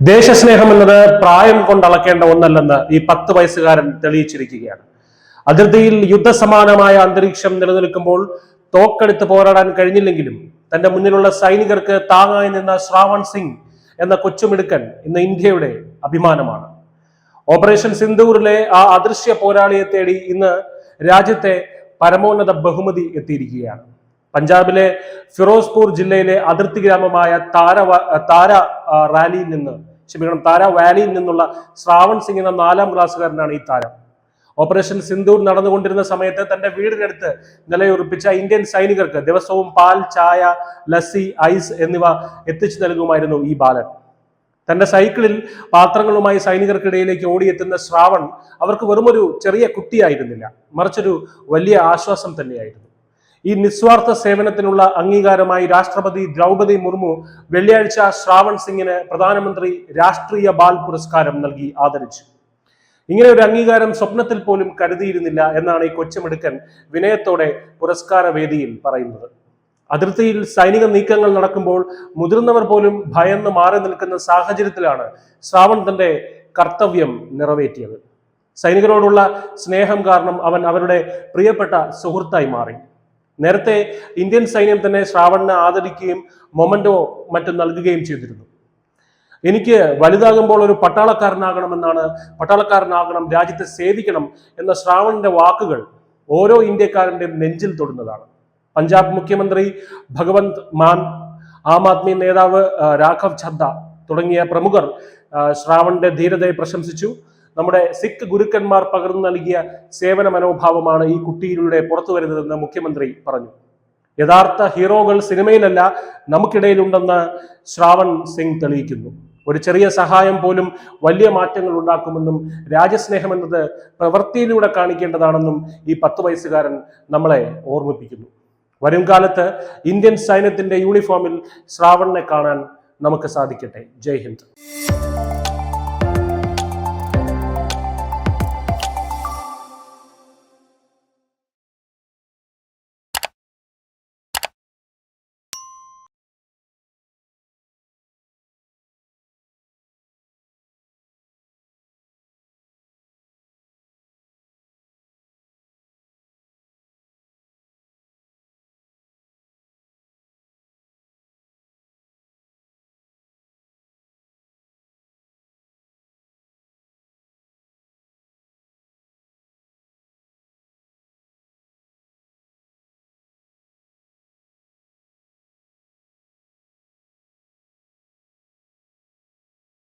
ദേശസ്നേഹം എന്നത് പ്രായം കൊണ്ട് അളക്കേണ്ട ഒന്നല്ലെന്ന് ഈ 10 വയസ്സുകാരൻ തെളിയിച്ചിരിക്കുകയാണ്. അതിർത്തിയിൽ യുദ്ധസമാനമായ അന്തരീക്ഷം നിലനിൽക്കുമ്പോൾ തോക്കെടുത്ത് പോരാടാൻ കഴിഞ്ഞില്ലെങ്കിലും തന്റെ മുന്നിലുള്ള സൈനികർക്ക് താങ്ങായി നിന്ന ശ്രാവൺ സിംഗ് എന്ന കൊച്ചുമിടുക്കൻ ഇന്ന് ഇന്ത്യയുടെ അഭിമാനമാണ്. ഓപ്പറേഷൻ സിന്ദൂറിലെ ആ അദൃശ്യ പോരാളിയെ തേടി ഇന്ന് രാജ്യത്തെ പരമോന്നത ബഹുമതി എത്തിയിരിക്കുകയാണ്. പഞ്ചാബിലെ ഫിറോസ്പൂർ ജില്ലയിലെ അതിർത്തി ഗ്രാമമായ താര വാലിയിൽ നിന്നുള്ള ശ്രാവൺ സിംഗ് എന്ന 4ാം ക്ലാസ്സുകാരനാണ് ഈ താരം. ഓപ്പറേഷൻ സിന്ദൂർ നടന്നുകൊണ്ടിരുന്ന സമയത്ത് തന്റെ വീടിനടുത്ത് നിലയുറപ്പിച്ച ഇന്ത്യൻ സൈനികർക്ക് ദിവസവും പാൽ, ചായ, ലസ്സി, ഐസ് എന്നിവ എത്തിച്ചു നൽകുമായിരുന്നു ഈ ബാലൻ. തന്റെ സൈക്കിളിൽ പാത്രങ്ങളുമായി സൈനികർക്കിടയിലേക്ക് ഓടിയെത്തുന്ന ശ്രാവൺ അവർക്ക് വെറുമൊരു ചെറിയ കുട്ടിയായിരുന്നില്ല, മറിച്ചൊരു വലിയ ആശ്വാസം തന്നെയായിരുന്നു. ഈ നിസ്വാർത്ഥ സേവനത്തിനുള്ള അംഗീകാരമായി രാഷ്ട്രപതി ദ്രൗപദി മുർമു വെള്ളിയാഴ്ച ശ്രാവൺ സിംഗിന് പ്രധാനമന്ത്രി രാഷ്ട്രീയ ബാൽ പുരസ്കാരം നൽകി ആദരിച്ചു. ഇങ്ങനെ ഒരു അംഗീകാരം സ്വപ്നത്തിൽ പോലും കരുതിയിരുന്നില്ല എന്നാണ് ഈ കൊച്ചുമിടുക്കൻ വിനയത്തോടെ പുരസ്കാര വേദിയിൽ പറയുന്നത്. അതിർത്തിയിൽ സൈനിക നീക്കങ്ങൾ നടക്കുമ്പോൾ മുതിർന്നവർ പോലും ഭയന്ന് മാറി നിൽക്കുന്ന സാഹചര്യത്തിലാണ് ശ്രാവൺ തന്റെ കർത്തവ്യം നിറവേറ്റിയത്. സൈനികരോടുള്ള സ്നേഹം കാരണം അവൻ അവരുടെ പ്രിയപ്പെട്ട സുഹൃത്തായി മാറി. നേരത്തെ ഇന്ത്യൻ സൈന്യം തന്നെ ശ്രാവണിനെ ആദരിക്കുകയും മൊമന്റോ മറ്റും നൽകുകയും ചെയ്തിരുന്നു. എനിക്ക് വലുതാകുമ്പോൾ ഒരു പട്ടാളക്കാരനാകണം, രാജ്യത്തെ സേവിക്കണം എന്ന ശ്രാവണിന്റെ വാക്കുകൾ ഓരോ ഇന്ത്യക്കാരന്റെയും നെഞ്ചിൽ തൊടുന്നതാണ്. പഞ്ചാബ് മുഖ്യമന്ത്രി ഭഗവന്ത് മാൻ, ആം ആദ്മി നേതാവ് രാഘവ് ഛദ്ദ തുടങ്ങിയ പ്രമുഖർ ശ്രാവണിന്റെ ധീരതയെ പ്രശംസിച്ചു. നമ്മുടെ സിഖ് ഗുരുക്കന്മാർ പകർന്നു നൽകിയ സേവന മനോഭാവമാണ് ഈ കുട്ടിയിലൂടെ പുറത്തു വരുന്നതെന്ന് മുഖ്യമന്ത്രി പറഞ്ഞു. യഥാർത്ഥ ഹീറോകൾ സിനിമയിലല്ല, നമുക്കിടയിലുണ്ടെന്ന് ശ്രാവൺ സിംഗ് തെളിയിക്കുന്നു. ഒരു ചെറിയ സഹായം പോലും വലിയ മാറ്റങ്ങൾ ഉണ്ടാക്കുമെന്നും രാജ്യസ്നേഹം എന്നത് പ്രവൃത്തിയിലൂടെ കാണിക്കേണ്ടതാണെന്നും ഈ 10 വയസ്സുകാരൻ നമ്മളെ ഓർമ്മിപ്പിക്കുന്നു. വരും കാലത്ത് ഇന്ത്യൻ സൈന്യത്തിന്റെ യൂണിഫോമിൽ ശ്രാവണിനെ കാണാൻ നമുക്ക് സാധിക്കട്ടെ. ജയ് ഹിന്ദ്.